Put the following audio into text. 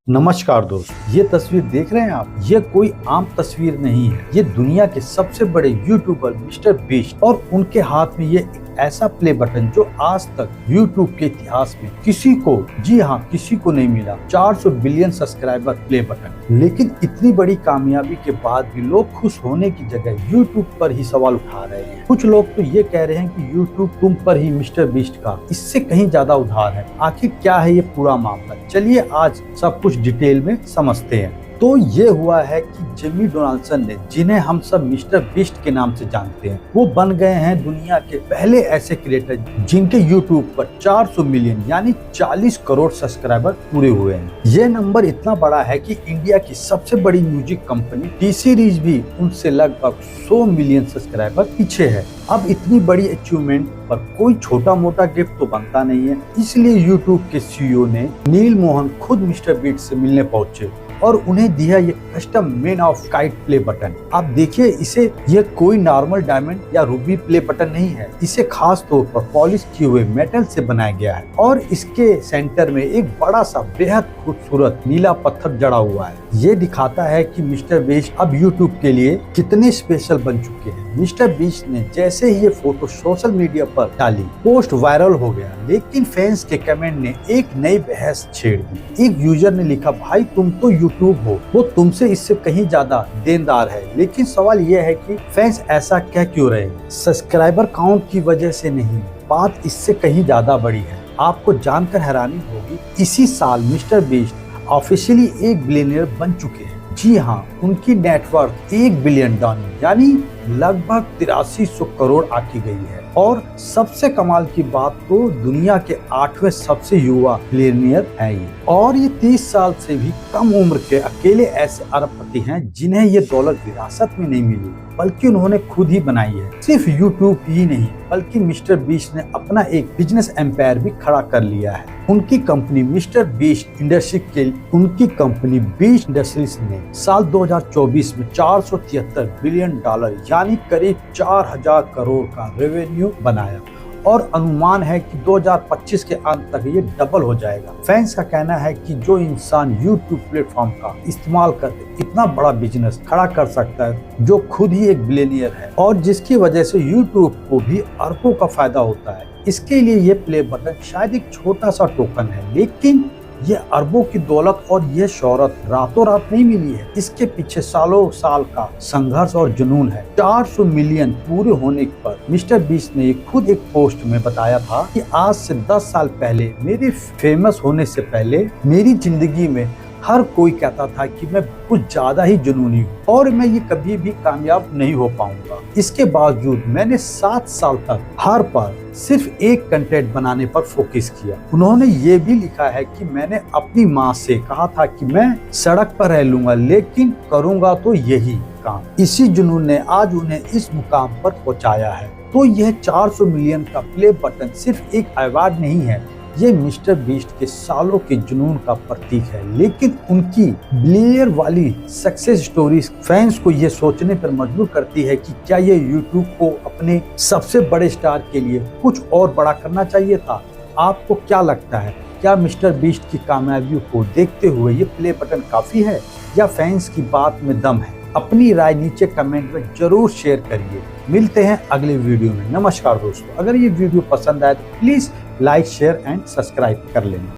नमस्कार दोस्त, ये तस्वीर देख रहे हैं आप। ये कोई आम तस्वीर नहीं है। ये दुनिया के सबसे बड़े यूट्यूबर मिस्टर बीस्ट और उनके हाथ में ये एक ऐसा प्ले बटन जो आज तक यूट्यूब के इतिहास में किसी को, जी हाँ, किसी को नहीं मिला। 400 बिलियन सब्सक्राइबर प्ले बटन। लेकिन इतनी बड़ी कामयाबी के बाद भी लोग खुश होने की जगह यूट्यूब पर ही सवाल उठा रहे हैं। कुछ लोग तो ये कह रहे हैं कि यूट्यूब तुम पर ही मिस्टर बीस्ट का इससे कहीं ज्यादा उधार है। आखिर क्या है ये पूरा मामला? चलिए आज सब कुछ डिटेल में समझते हैं। तो ये हुआ है कि जिमी डोनाल्डसन ने, जिन्हें हम सब मिस्टर बीस्ट के नाम से जानते हैं, वो बन गए हैं दुनिया के पहले ऐसे क्रिएटर जिनके यूट्यूब पर 400 मिलियन यानी 40 करोड़ सब्सक्राइबर पूरे हुए हैं। ये नंबर इतना बड़ा है कि इंडिया की सबसे बड़ी म्यूजिक कंपनी टी सीरीज भी उनसे लगभग 100 मिलियन सब्सक्राइबर पीछे है। अब इतनी बड़ी अचीवमेंट पर कोई छोटा मोटा गिफ्ट तो बनता नहीं है, इसलिए यूट्यूब के सीईओ ने नील मोहन खुद मिस्टर बीस्ट से मिलने पहुंचे और उन्हें दिया ये custom man of kite play button. आप देखिए इसे, ये कोई नॉर्मल डायमंड या रूबी प्ले बटन नहीं है। इसे खास तौर पर पॉलिश किए हुए मेटल से बनाया गया है और इसके सेंटर में एक बड़ा सा बेहद खूबसूरत नीला पत्थर जड़ा हुआ है। ये दिखाता है कि मिस्टर बीस्ट अब यूट्यूब के लिए कितने स्पेशल बन चुके हैं। मिस्टर बीस्ट ने जैसे ही ये फोटो सोशल मीडिया पर डाली, पोस्ट वायरल हो गया, लेकिन फैंस के कमेंट ने एक नई बहस छेड़ दी। एक यूजर ने लिखा, भाई तुम तो यूट्यूब हो, वो तुमसे इससे कहीं ज्यादा देनदार है। लेकिन सवाल यह है कि फैंस ऐसा कह क्यों रहे हैं? सब्सक्राइबर काउंट की वजह से नहीं, बात इससे कहीं ज्यादा बड़ी है। आपको जानकर हैरानी होगी, इसी साल मिस्टर बीस्ट ऑफिशियली एक बिलियनियर बन चुके हैं। जी हाँ, उनकी नेटवर्थ $1 बिलियन यानी लगभग 8300 करोड़ आकी गई है। और सबसे कमाल की बात तो दुनिया के 8वें सबसे युवा बिलियनियर है ये। और ये 30 साल से भी कम उम्र के अकेले ऐसे अरबपति हैं जिन्हें ये दौलत विरासत में नहीं मिली, बल्कि उन्होंने खुद ही बनाई है। सिर्फ यूट्यूब ही नहीं, बल्कि मिस्टर बीस्ट ने अपना एक बिजनेस एम्पायर भी खड़ा कर लिया है। उनकी कंपनी बीस्ट इंडस्ट्रीज ने साल 2024 में $473 बिलियन यानी करीब 4000 करोड़ का रेवेन्यू बनाया और अनुमान है कि 2025 के अंत तक ये डबल हो जाएगा। फैंस का कहना है कि जो इंसान YouTube प्लेटफॉर्म का इस्तेमाल करके इतना बड़ा बिजनेस खड़ा कर सकता है, जो खुद ही एक बिलियनियर है और जिसकी वजह से YouTube को भी अरबों का फायदा होता है, इसके लिए ये प्ले बटन शायद एक छोटा सा टोकन है। लेकिन ये अरबों की दौलत और ये शोहरत रातों रात नहीं मिली है। इसके पीछे सालों साल का संघर्ष और जुनून है। 400 मिलियन पूरे होने पर मिस्टर बीस्ट ने खुद एक पोस्ट में बताया था कि आज से 10 साल पहले, मेरे फेमस होने से पहले, मेरी जिंदगी में हर कोई कहता था कि मैं कुछ ज्यादा ही जुनूनी हूँ और मैं ये कभी भी कामयाब नहीं हो पाऊंगा। इसके बावजूद मैंने 7 साल तक हर पर सिर्फ एक कंटेंट बनाने पर फोकस किया। उन्होंने ये भी लिखा है कि मैंने अपनी माँ से कहा था कि मैं सड़क पर रह लूंगा, लेकिन करूंगा तो यही काम। इसी जुनून ने आज उन्हें इस मुकाम पर पहुंचाया है। तो यह 400 मिलियन का प्ले बटन सिर्फ एक अवार्ड नहीं है, ये मिस्टर बीस्ट के सालों के जुनून का प्रतीक है। लेकिन उनकी बिलियनियर वाली सक्सेस स्टोरी फैंस को ये सोचने पर मजबूर करती है कि क्या ये यूट्यूब को अपने सबसे बड़े स्टार के लिए कुछ और बड़ा करना चाहिए था? आपको क्या लगता है? क्या मिस्टर बीस्ट की कामयाबी को देखते हुए ये प्ले बटन काफी है या फैंस की बात में दम है? अपनी राय नीचे कमेंट में जरूर शेयर करिए। मिलते हैं अगले वीडियो में। नमस्कार दोस्तों, अगर ये वीडियो पसंद आए तो please like, share and subscribe कर लेना।